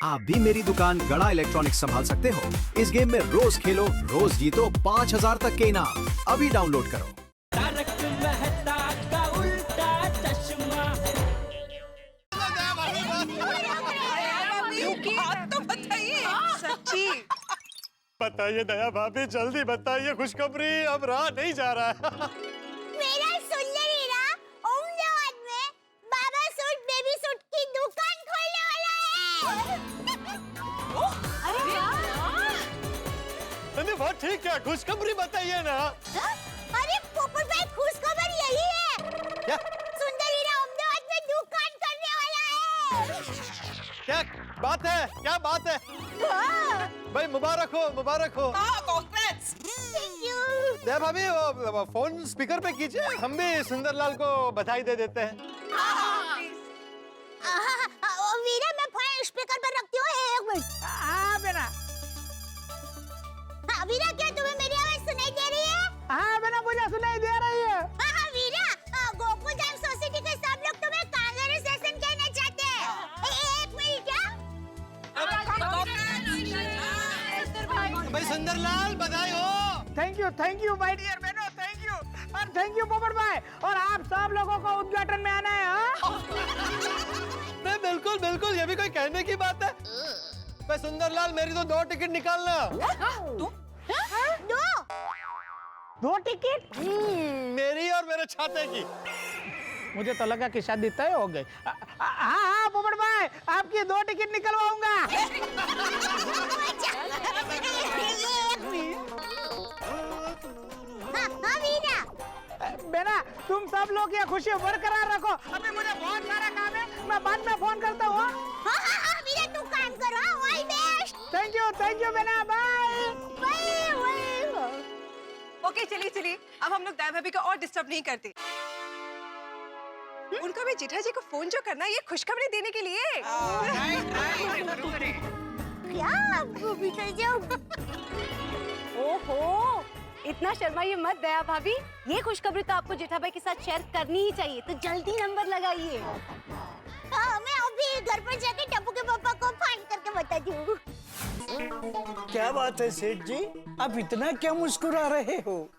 आप भी मेरी दुकान गड़ा इलेक्ट्रॉनिक्स संभाल सकते हो। इस गेम में रोज खेलो, रोज जीतो 5000 तक के इनाम। अभी डाउनलोड करो। तारक मेहता का उल्टा चश्मा। बात तो बताइए सच्ची। बताइए दया भाभी, जल्दी बताइए, खुशखबरी अब रहा नहीं जा रहा है। मेरा सुंदर हीरा अहमदाबाद में बाबा सूट बेबी सूट की दुकान खोलने वाला है। अरे अरे वाह, ठीक है, खुशखबरी बताइए ना। अरे पोपट भाई, खुश खबर यही है। क्या सुंदर हीरा अहमदाबाद में दुकान करने वाला है। क्या बात है, क्या बात है? भाई मुबारक हो, मुबारक हो। कांग्रेट्स। Thank you. दया भाभी, वो फोन स्पीकर पे कीजिए, हम भी सुंदरलाल को बधाई दे देते हैं। वीरा, मैं फोन स्पीकर पर रखती हूँ, एक मिनट। हाँ बेटा। हाँ वीरा, क्या तुम्हें मेरी आवाज सुनाई दे रही है? हाँ बेटा, मुझे सुनाई दे रही है। हाँ वीरा, गोकुल धाम सोसाइटी के सब लोग तुम्हें कांग्रेचुलेशन कहना चाहते हैं। एक मिनट। भाई सुंदरलाल, बधाई हो। थैंक यू माय डियर बहनों, थैंक यू। और थैंक यू पोपट भाई, और आप सब लोगों को उद्घाटन में आना है। हाँ? नहीं, बिल्कुल बिल्कुल, ये भी कोई कहने की बात है। भाई सुंदरलाल, मेरी तो 2 टिकट निकालना। दो टिकट? मेरी और मेरे छाते की। मुझे तो लगा कि शादी तय हो गई। हाँ पोपट भाई, आपकी 2 टिकट निकलवाऊंगा। हाँ वीरा। बेटा, तुम सब लोग ये खुशी बरकरार रखो। अभी मुझे बहुत सारा काम है, मैं बाद में फोन करता हूँ। हाँ वीरा, तू काम करो। All best. थैंक यू बेटा, बाय। ओके, चलिए चलिए, अब हम लोग दया भाभी को और डिस्टर्ब नहीं करते। उनका भी जेठा जी को फोन जो करना है, ये खुशखबरी देने के लिए। क्या आपको भी कर जाऊं? ओहो, इतना शर्माइए मत दया भाभी। ये खुशखबरी तो आपको जेठा भाई के साथ शेयर करनी ही चाहिए, तो जल्दी नंबर लगाइए। हाँ, मैं अभी घर पर जाके टप्पू के पापा को फोन करके बताती हूँ। क्या बात है सेठ जी, आप इतना क्या मुस्कुरा रहे हो?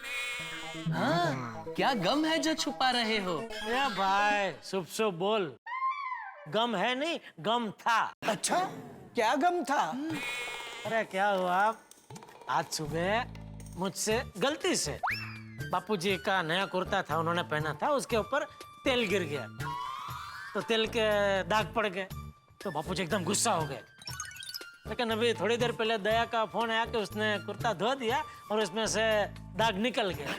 हाँ, क्या गम है जो छुपा रहे हो? ए भाई, शुभ शुभ बोल। गम है नहीं, गम था। अच्छा, क्या गम था? अरे क्या हुआ, आज सुबह मुझसे गलती से बापूजी का नया कुर्ता था, उन्होंने पहना था, उसके ऊपर तेल गिर गया, तो तेल के दाग पड़ गए, तो बापूजी एकदम गुस्सा हो गए। लेकिन अभी थोड़ी देर पहले दया का फोन आया कि उसने कुर्ता धो दिया और उसमें से दाग निकल गया,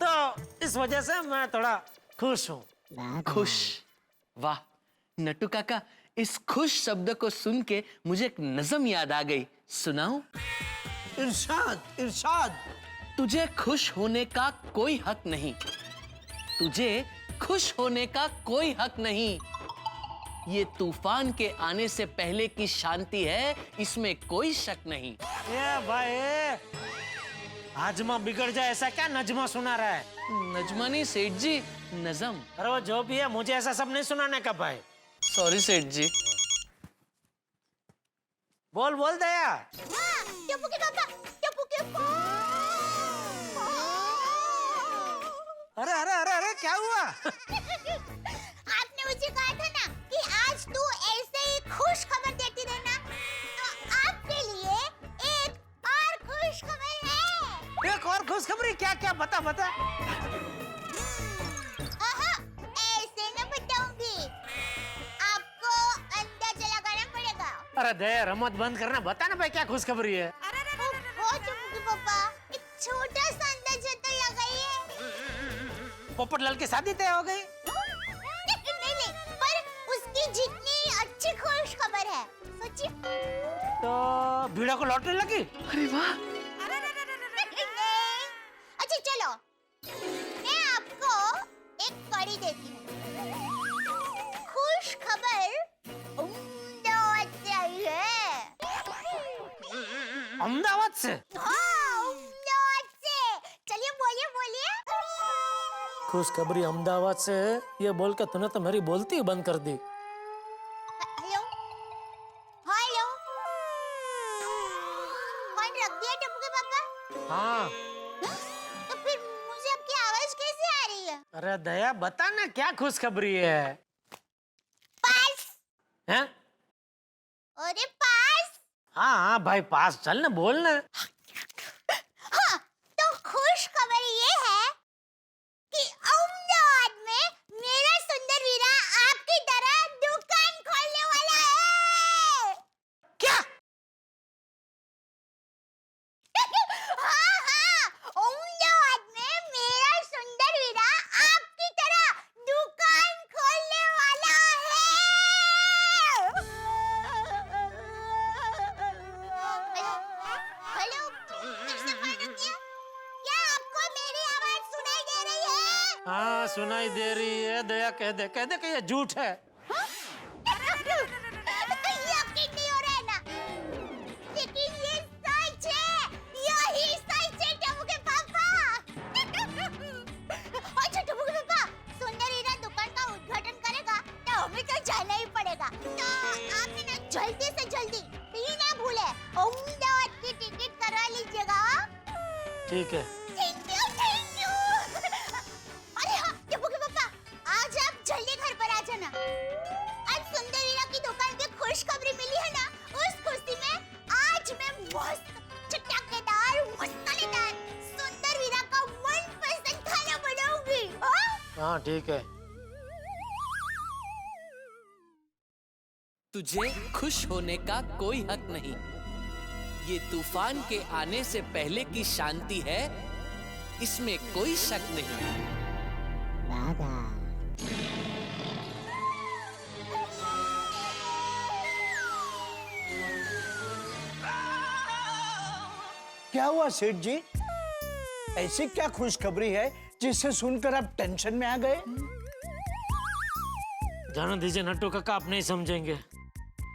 तो इस वजह से मैं थोड़ा खुश हूँ। खुश? वाह नट्टू काका, इस खुश शब्द को सुन के मुझे एक नज़म याद आ गई, सुनाऊं? इरशाद, इरशाद। तुझे खुश होने का कोई हक नहीं, तुझे खुश होने का कोई हक नहीं। ये तूफान के आने से पहले की शांति है, इसमें कोई शक नहीं। ये भाई, हाजमा बिगड़ जाए ऐसा क्या नजमा सुना रहा है? नजमा नहीं सेठ जी, नज़म। अरे वो जो भी है, मुझे ऐसा सब नहीं सुनाने का भाई। सॉरी सेठ जी। बोल बोल दया। हाँ, टप्पू के पापा, टप्पू के अरे अरे अरे अरे, क्या हुआ? आपने मुझे कहा था ना कि आज तू ऐसे ही खुश खबर देती रहना, तो आपके लिए एक और खुश खबर है। एक और खुशखबरी? क्या क्या, बता बता। ऐसे न बताऊंगी, आपको अंदाजा लगाना पड़ेगा। अरे दया, रमत बंद करना, बता ना भाई क्या खुशखबरी है। वो टप्पू के पापा, एक छोटा सा अंदाजा तो लगाइए। पोपटलाल की शादी तय हो गई? नहीं, पर उसकी जितनी अच्छी खुश खबर है, सोचिए। तो भीड़ा को लॉटरी लगी? अरे वाह। अच्छा चलो, मैं आपको एक कड़ी देती हूँ। खुश खबर अहमदाबाद से आई है। अहमदाबाद से? हाँ, अहमदाबाद से। चलिए बोलिए बोलिए। खुशखबरी अहमदाबाद से है, ये बोल के तूने तो मेरी बोलती ही बंद कर दी। हेलो, हाय फोन रख दिया टप्पू के पापा? हाँ। तो फिर मुझे आपकी आवाज कैसे आ रही है? अरे दया बता ना क्या खुशखबरी है? पास। हैं? अरे पास। हाँ हाँ भाई पास चल ना बोल ना। हाँ, तो खुश खबर ये है कि अहमदाबाद में मेरा सुंदर वीरा आपकी तरह दुकान खोलने वाला है। क्या? हाँ हाँ, अहमदाबाद में मेरा सुंदर वीरा आपकी तरह दुकान खोलने वाला है। हेलो, फिर से फोन रख दिया? क्या आपको मेरी आवाज सुनाई दे रही है? हाँ सुनाई दे रही है। दया कह दे कि ये झूठ है। यकीन नहीं हो रहा है ना? लेकिन ये सच है, यही सच है टप्पू के पापा। अच्छा टप्पू के पापा, सुंदर हीरा दुकान का उद्घाटन करेगा तो हमें तो जाना ही पड़ेगा। तो आप है ना जल्दी से जल्दी ये ना भूले अहमदाबाद की टिकट करवा लीजिएगा। ठीक है। Thank you thank you. अरे हाँ टप्पू के पापा, आज आप जल्दी घर पर आ जाना। आज सुंदर हीरा की दुकान की खुशखबरी मिली है ना, उस खुशी में आज मैं मस्त चटकदार मसालेदार सुंदर हीरा का मनपसंद खाना बनाऊंगी। हाँ ठीक है। तुझे खुश होने का कोई हक नहीं। ये तूफान के आने से पहले की शांति है, इसमें कोई शक नहीं। क्या हुआ सेठ जी? ऐसी क्या खुशखबरी है जिसे सुनकर आप टेंशन में आ गए? जाने दीजिए नट्टू काका, आप नहीं समझेंगे।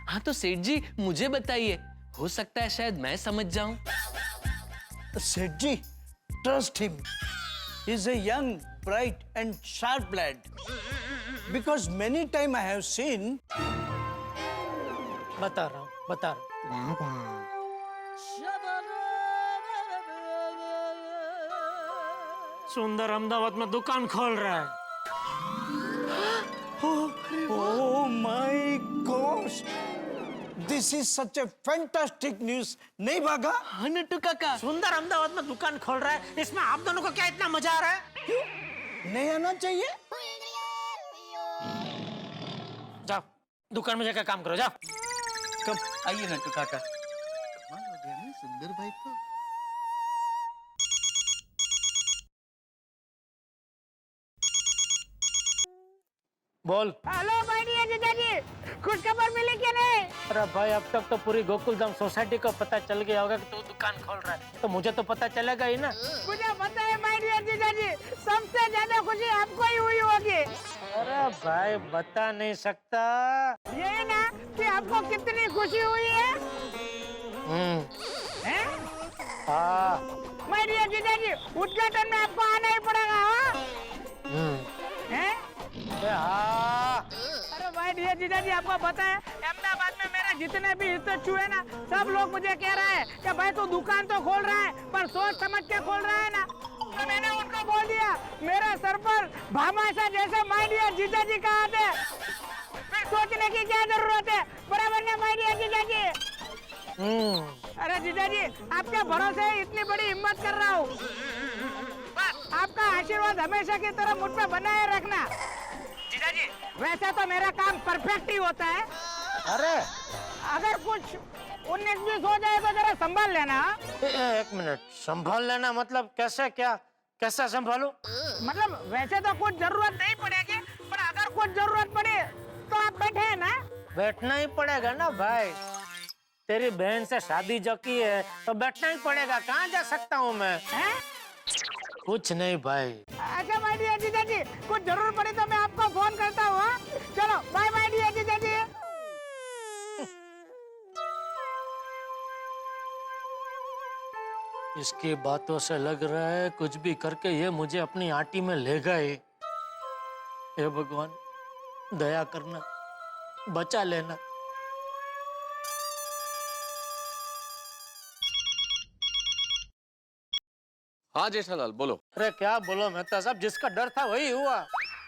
हाँ तो सेठ जी मुझे बताइए, हो सकता है शायद मैं समझ जाऊं। सेठ जी, trust him. He's a young, bright and sharp lad. Because many time I have seen. बता रहा हूँ। सुंदर अहमदाबाद में दुकान खोल रहा है। Oh my gosh! This is such a fantastic news. नहीं भागा? हाँ नट्टू काका। सुंदर अहमदाबाद में दुकान खोल रहा है, इसमें आप दोनों को क्या इतना मजा आ रहा है? क्यों? नहीं आना चाहिए? जाओ दुकान में जाकर काम करो, जाओ। कब आइए नट्टू काका। कमाल हो गया ना सुंदर भाई तो। बोल। हेलो माय डियर जीजा जी, खुश खबर मिली क्या नहीं? अरे भाई अब तक तो पूरी गोकुलधाम सोसाइटी को पता चल गया होगा कि तू दुकान खोल रहा है, तो मुझे तो पता चलेगा ही ना। मुझे पता है माय डियर जीजा जी, सबसे ज्यादा खुशी आपको ही हुई होगी। अरे भाई बता नहीं सकता। ये ना कि आपको कितनी खुशी हुई है? हैं? हाँ। माय डियर जीजा जी, उद्घाटन में आपको आना ही पड़ेगा। हैं? हाँ। अरे भाई डियर जीजा जी, आपको पता है अहमदाबाद में मेरे जितने भी हितैषी है ना, सब लोग मुझे कह रहे हैं कि भाई तू दुकान तो खोल रहा है पर सोच समझ के खोल रहा है ना। तो मैंने उनको बोल दिया मेरे सर पर भामाशा जैसे माय डियर जीजा जी का हाथ है, फिर सोचने की क्या जरूरत है? बराबर ना माय डियर जीजा जी? अरे जीजा जी, आपके भरोसे इतनी बड़ी हिम्मत कर रहा हूँ, आपका आशीर्वाद हमेशा की तरह मुझ पे बनाए रखना। जीजा जी, वैसे तो मेरा काम परफेक्ट ही होता है। अरे अगर कुछ 19-20 हो जाए तो जरा संभाल लेना। एक मिनट, संभाल लेना मतलब कैसे? क्या कैसा संभालूं? मतलब वैसे तो कुछ जरूरत नहीं पड़ेगी, पर अगर कुछ जरूरत पड़े तो आप बैठे हैं ना? बैठना ही पड़ेगा ना भाई, तेरी बहन से शादी जो की है तो बैठना ही पड़ेगा। कहाँ जा सकता हूँ मैं? हैं? कुछ नहीं भाई। अच्छा माय डियर जीजा जी, कुछ जरूरत पड़ी तो मैं आपको फोन करता हूँ। हाँ? चलो बाय बाय डियर जीजा जी। इसकी बातों से लग रहा है कुछ भी करके ये मुझे अपनी आटी में ले गए। हे भगवान दया करना, बचा लेना। हाँ जेठालाल बोलो। अरे क्या बोलो मेहता साहब, जिसका डर था वही हुआ।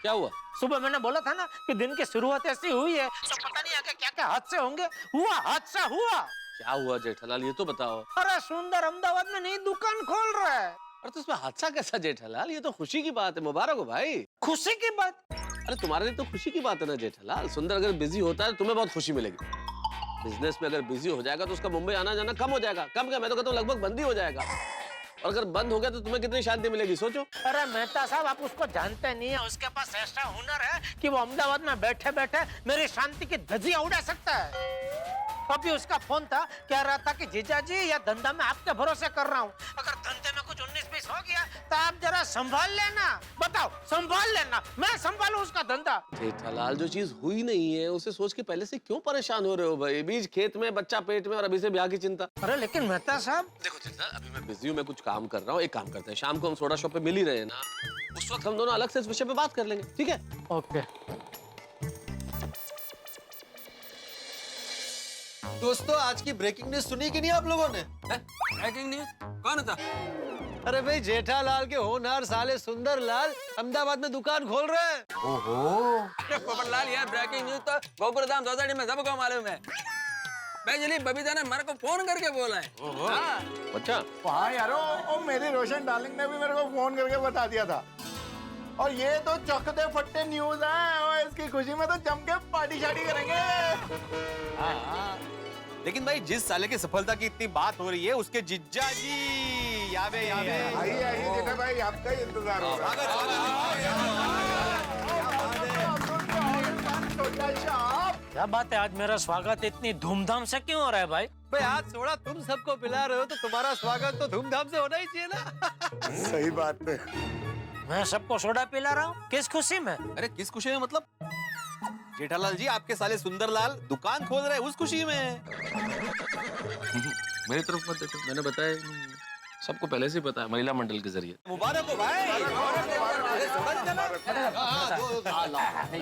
क्या हुआ? सुबह मैंने बोला था ना कि दिन की शुरुआत ऐसी हुई है तो पता नहीं आगे क्या क्या हादसे होंगे। हुआ, हादसा हुआ। क्या हुआ जेठालाल, ये तो बताओ। अरे सुंदर अहमदाबाद में नई दुकान खोल रहा है। अरे तो इसमें हादसा कैसा जेठालाल, ये तो खुशी की बात है, मुबारक हो भाई। खुशी की बात? अरे तुम्हारे लिए तो खुशी की बात है ना जेठालाल। सुंदर अगर बिजी होता है तुम्हें बहुत खुशी मिलेगी। बिजनेस में अगर बिजी हो जाएगा तो उसका मुंबई आना जाना कम हो जाएगा। कम क्या, मैं तो कहता हूँ लगभग बंद ही हो जाएगा। और अगर बंद हो गया तो तुम्हें कितनी शांति मिलेगी सोचो। अरे मेहता साहब आप उसको जानते नहीं है, उसके पास ऐसा हुनर है कि वो अहमदाबाद में बैठे बैठे मेरी शांति की धज्जियां उड़ा सकता है। अभी उसका फोन था, कह रहा था कि जीजा जी यह धंधा मैं आपके भरोसे कर रहा हूँ, अगर धंधे में कुछ 19-20 हो गया तो आप जरा संभाल लेना। बताओ, संभाल लेना, मैं संभालू उसका धंधा। जेठालाल जो चीज हुई नहीं है उसे सोच के पहले से क्यों परेशान हो रहे हो भाई? बीज खेत में, बच्चा पेट में, और अभी से ब्याह की चिंता। अरे लेकिन मेहता साहब देखो जेठालाल, अभी मैं बिजी हूँ, मैं कुछ काम कर रहा हूँ। एक काम करते हैं, शाम को हम सोडा शॉप पे मिल ही रहे हैं ना, उस वक्त हम दोनों अलग से इस विषय पे बात कर लेंगे, ठीक है? ओके। दोस्तों आज की ब्रेकिंग न्यूज सुनी कि नहीं आप लोगों ने? ब्रेकिंग न्यूज कौन था? अरे भाई जेठालाल के होनहार साले सुंदर लाल अहमदाबाद में दुकान खोल रहे हैं। अरे पोपटलाल यार, ब्रेकिंग न्यूज तो गोकुलधाम सोसाइटी में सबको मालूम है। बेजली बबीता ने मेरे को फोन करके बोला है। हाँ। अच्छा हाँ यारो, ओ मेरी रोशन डार्लिंग ने भी मेरे को फोन करके बता दिया था। और ये तो चकदे फट्टे न्यूज है, और इसकी खुशी में तो जम के पार्टी शार्टी करेंगे। हाँ। लेकिन भाई जिस साले की सफलता की इतनी बात हो रही है उसके जिज्जा जी यावे आइए जेठा भाई, आपका ही इंतजार हो रहा है। क्या बात है, आज मेरा स्वागत इतनी धूमधाम से क्यों हो रहा है भाई? भाई आज सोडा तुम सबको पिला रहे हो तो तुम्हारा स्वागत तो धूमधाम से होना ही चाहिए ना। सही बात है। मैं सबको सोडा पिला रहा हूँ, किस खुशी में? अरे किस खुशी में मतलब? जेठालाल जी आपके साले सुंदरलाल दुकान खोल रहे हैं उस खुशी में। मेरी तरफ मत देखो, मैंने बताया सबको पहले से पता है, महिला मंडल के जरिए। मुबारक हो भाई।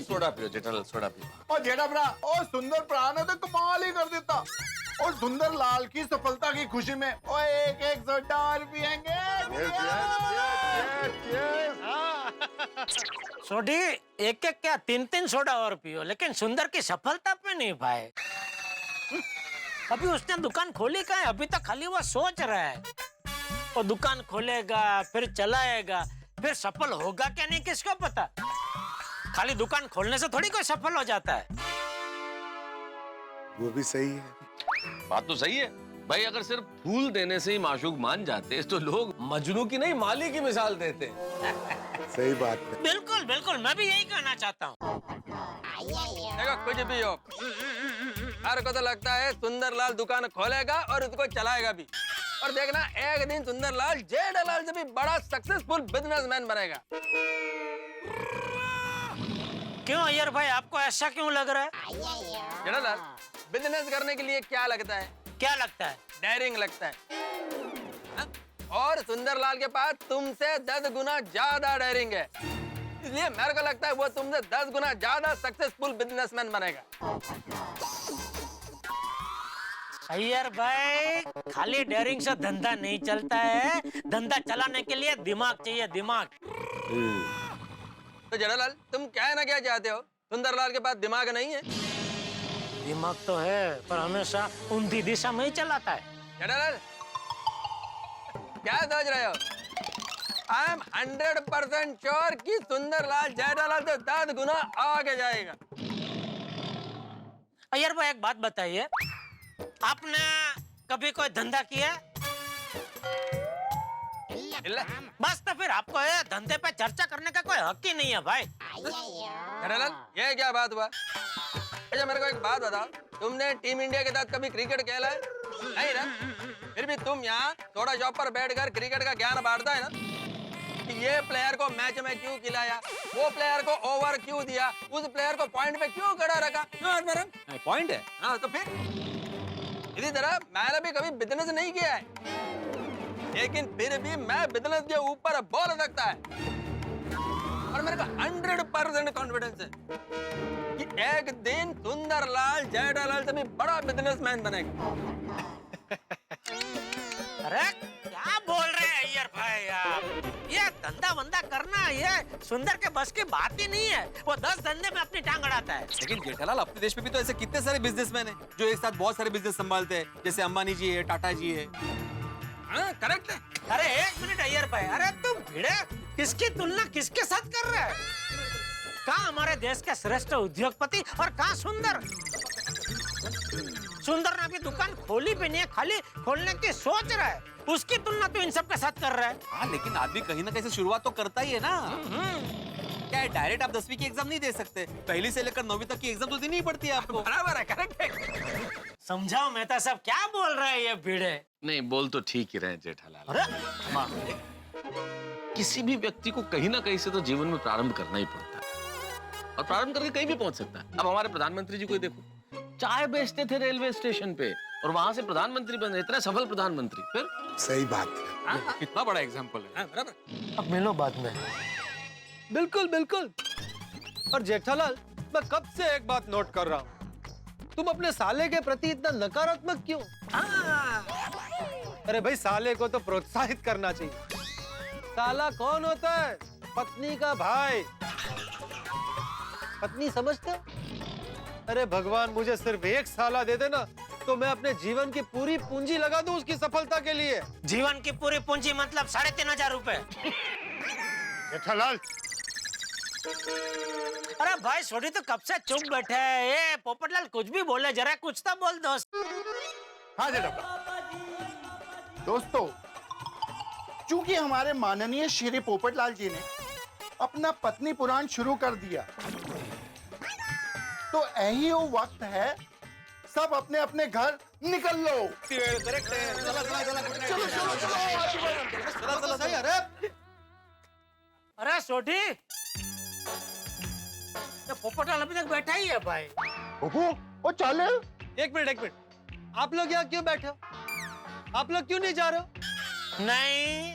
सोडा पियो जेठालाल, सोडा पियो। और जेठा भरा, और सुंदर भरा ने तो कमाल ही कर देता। और सुंदर लाल की सफलता की खुशी में और एक सोडा और पिएंगे। सोडी एक क्या 3 सोडा और पियो, लेकिन सुंदर की सफलता पे नहीं पाए। अभी उसने दुकान खोली कहाँ है? अभी तक खाली वो सोच रहा है। वो दुकान खोलेगा, फिर चलाएगा, फिर सफल होगा क्या नहीं किसको पता। खाली दुकान खोलने से थोड़ी कोई सफल हो जाता है। वो भी सही है। बात तो सही है भाई, अगर सिर्फ फूल देने से ही माशूक मान जाते तो लोग मजनू की नहीं माली की मिसाल देते। सही बात है। बिल्कुल बिल्कुल, मैं भी यही कहना चाहता हूँ। देखो कुछ भी हो, हर को तो लगता है सुंदरलाल दुकान खोलेगा और उसको चलाएगा भी। और देखना एक दिन सुंदरलाल जेठालाल से भी बड़ा सक्सेसफुल बिजनेसमैन बनेगा। क्यों अय्यर भाई, आपको ऐसा क्यों लग रहा है? जेठालाल, बिजनेस करने के लिए क्या लगता है? क्या लगता है? डेयरिंग लगता है। हा? और सुंदरलाल के पास तुमसे 10 गुना ज्यादा डेयरिंग है, इसलिए मेरे को लगता है वो तुमसे 10 गुना ज्यादा सक्सेसफुल बिजनेसमैन बनेगा। अय्यर भाई, खाली डेयरिंग से धंधा नहीं चलता है, धंधा चलाने के लिए दिमाग चाहिए, दिमाग। तो जेठालाल तुम कहना क्या चाहते हो? सुंदरलाल के पास दिमाग नहीं है? दिमाग तो है पर हमेशा ऊंधी दिशा में ही चलाता है। जेठालाल क्या सोच रहे हो? आई एम 100% श्योर कि सुंदरलाल जेठालाल से 10 गुना आगे जाएगा। अय्यर भाई एक बात बताइए, आपने कभी कोई धंधा किया? बस तो फिर आपको ये धंधे पे चर्चा करने का कोई हक ही नहीं है भाई। जेठालाल ये क्या बात हुआ? अच्छा मेरे को एक बात बताओ, तुमने टीम इंडिया के साथ कभी क्रिकेट खेला है? नहीं ना? फिर भी तुम यहाँ थोड़ा शॉप पर बैठकर क्रिकेट का ज्ञान बांटता है ना कि ये प्लेयर को मैच में क्यों खिलाया, वो प्लेयर को ओवर क्यों दिया, उस प्लेयर को पॉइंट पे क्यों खड़ा रखा। पॉइंट है। हाँ तो फिर इसी तरह मैंने भी कभी बिजनेस नहीं किया है, लेकिन फिर भी मैं बिजनेस के ऊपर बोल सकता है। और मेरे को 100% कॉन्फिडेंस है कि एक दिन सुंदरलाल जेठालाल से भी बड़ा बिजनेसमैन बनेगा। अरे क्या बोल रहे हैं अय्यर भाई आप? धंधा वंदा करना ये सुंदर के बस की बात ही नहीं है। वो 10 धंधे में अपनी टांग अड़ाता है। लेकिन जेठालाल, अपने देश में भी तो ऐसे कितने सारे बिजनेसमैन हैं जो एक साथ बहुत सारे बिजनेस संभालते हैं, जैसे अंबानी जी है, टाटा जी है। हाँ, करेक्ट है। अरे 1 मिनट अय्यर भाई, अरे तुम भिड़े किसकी तुलना किसके साथ कर रहे हैं? कहाँ हमारे देश के श्रेष्ठ उद्योगपति और कहाँ सुंदर? सुंदर ने अभी दुकान खोली भी नहीं है, खाली खोलने की सोच रहा है। उसकी तुलना तो इन सब के साथ कर रहा है। हाँ, लेकिन आदमी कहीं ना कहीं से शुरुआत तो करता ही है ना। क्या है, डायरेक्ट आप 10वीं की एग्जाम नहीं दे सकते, पहली से लेकर 9वीं तक की एग्जाम तो देनी ही पड़ती है आपको। बराबर है, करेक्ट है। समझाओ मेहता साहब, क्या बोल रहे हैं ये भिड़े? नहीं, बोल तो ठीक ही रहे जेठालाल। अरे किसी भी व्यक्ति को कहीं ना कहीं से तो जीवन में प्रारंभ करना ही पड़ता है, और प्रारंभ करके कहीं भी पहुंच सकता है। अब हमारे प्रधानमंत्री जी को ही देखो, चाय बेचते थे रेलवे स्टेशन पे और वहां से प्रधानमंत्री बने, इतने सफल प्रधानमंत्री। फिर सही बात है। कितना बड़ा एग्जाम्पल है। बराबर। अब मिलो बाद में। बिल्कुल बिल्कुल। और जेठालाल, मैं कब से एक बात नोट कर रहा हूँ, तुम अपने साले के प्रति इतना नकारात्मक क्यों? अरे भाई, साले को तो प्रोत्साहित करना चाहिए। साला कौन होता है? पत्नी का भाई। पत्नी समझते हो? अरे भगवान, मुझे सिर्फ एक साला दे देना तो मैं अपने जीवन की पूरी पूंजी लगा दूं उसकी सफलता के लिए। जीवन की पूरी पूंजी मतलब 3,500 रुपए। जेठालाल, अरे भाई छोटी तो कब से चुप बैठे हैं। ये पोपटलाल कुछ भी बोले, जरा कुछ तो बोल दोस्त। हाँ जेठालाल। दोस्तों, चूंकि हमारे माननीय श्री पोपटलाल जी ने अपना पत्नी पुराण शुरू कर दिया, तो यही वो वक्त है, सब अपने अपने घर निकल लो। करेक्ट है। चला चला चला, गुड नाइट। चला चला, सही। अरे छोटी, ये पोपटलाल अभी तक बैठा ही है भाई। वो चले। एक मिनट, आप लोग यहाँ क्यों बैठे हो? आप लोग क्यों नहीं जा रहे हो? नहीं,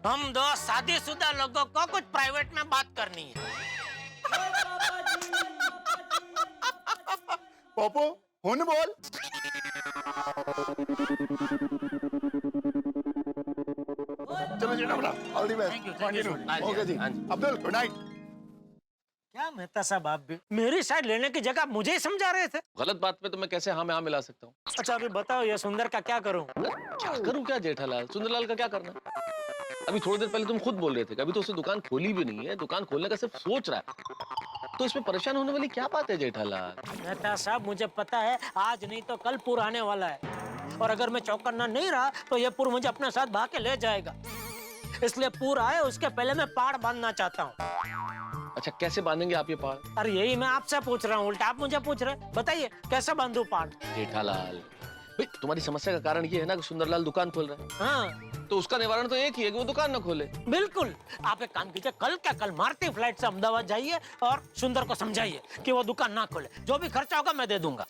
हम दो शादीशुदा लोगों को कुछ प्राइवेट में बात करनी है। पोपो, हुन बोल। चलो Jethalal, all the best. Okay जी, अब्दुल, गुड नाइट। क्या मेहता साहब, आप भी मेरी साइड लेने की जगह मुझे ही समझा रहे थे। गलत बात पे तो मैं कैसे हाँ में हाँ मिला सकता हूँ? अच्छा अभी बताओ, ये सुंदर का क्या करूं? क्या करूँ क्या जेठालाल? सुंदरलाल का क्या करना? अभी थोड़ी देर पहले तुम खुद बोल रहे थे कि अभी तो उसने दुकान खोली भी नहीं है, दुकान खोलने का सिर्फ सोच रहा है, तो इसमें परेशान होने वाली क्या बात है जेठालाल? मेहता साहब, मुझे पता है आज नहीं तो कल पूर आने वाला है, और अगर मैं चौकन्ना नहीं रहा तो ये पूर मुझे अपने साथ भाग के ले जाएगा। इसलिए पूर आए उसके पहले मैं पहाड़ बांधना चाहता हूँ। अच्छा, कैसे बांधेंगे आप ये पहाड़? अरे यही मैं आपसे पूछ रहा हूँ, उल्टा आप मुझे पूछ रहे हैं। बताइए कैसे बांधू पहाड़? जेठालाल, तुम्हारी समस्या का कारण ये है ना कि सुंदरलाल दुकान खोल रहा है। हाँ, तो उसका निवारण तो एक ही है कि वो दुकान न खोले। बिल्कुल। आप एक काम कीजिए, कल क्या कल मारती फ्लाइट से अहमदाबाद जाइए और सुंदर को समझाइए कि वो दुकान ना खोले। जो भी खर्चा होगा मैं दे दूंगा।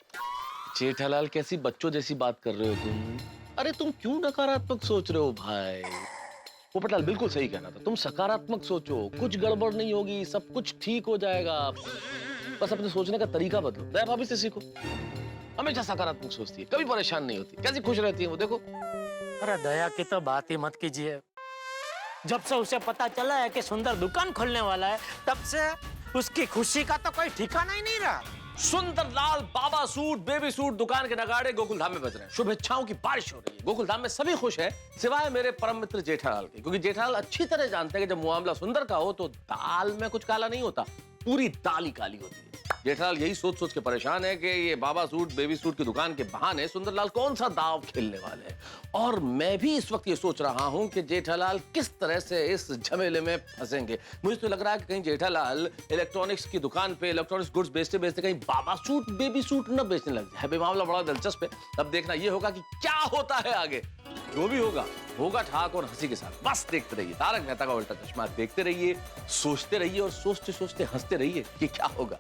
जेठालाल, कैसी बच्चों जैसी बात कर रहे हो तुम? अरे तुम क्यों नकारात्मक सोच रहे हो भाई? पोपटलाल बिल्कुल सही कहना था, तुम सकारात्मक सोचो, कुछ गड़बड़ नहीं होगी, सब कुछ ठीक हो जाएगा। बस अपने सोचने का तरीका बदलो। दया भाभी से सीखो, हमेशा सकारात्मक सोचती है, कभी परेशान नहीं होती, कैसी खुश रहती है वो, देखो। अरे दया की तो बात ही मत कीजिए। जब से उसे पता चला है कि सुंदर दुकान खोलने वाला है, तब से उसकी खुशी का तो कोई ठिकाना ही नहीं रहा। सुंदरलाल बाबा सूट, बेबी सूट, दुकान के नगाड़े गोकुलधाम में बज रहे हैं, शुभेच्छाओं की बारिश हो रही है। गोकुलधाम में सभी खुश हैं, सिवाय मेरे परम मित्र जेठालाल के, क्योंकि जेठालाल अच्छी तरह जानते हैं कि जब मामला सुंदर का हो तो दाल में कुछ काला नहीं होता, पूरी दाल ही काली होती है। जेठालाल यही सोच सोच के परेशान है कि ये बाबा सूट, बेबी सूट की दुकान के बहाने सुंदरलाल कौन सा दाव खेलने वाले हैं। और मैं भी इस वक्त ये सोच रहा हूं कि जेठालाल किस तरह से इस झमेले में फंसेंगे। मुझे तो लग रहा है कि कहीं जेठालाल इलेक्ट्रॉनिक्स की दुकान पे इलेक्ट्रॉनिक्स गुड्स बेचते बेचते कहीं बाबा सूट, बेबी सूट न बेचने लग जाए। मामला बड़ा दिलचस्प है, अब देखना ये होगा कि क्या होता है आगे। जो भी होगा होगा ठाक और हंसी के साथ। बस देखते रहिए तारक मेहता का उल्टा चश्मा, देखते रहिए, सोचते रहिए और सोचते सोचते हंसते रहिए कि क्या होगा।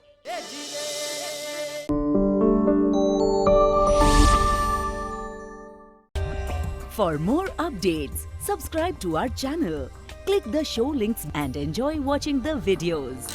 For more updates, subscribe to our channel, click the show links and enjoy watching the videos.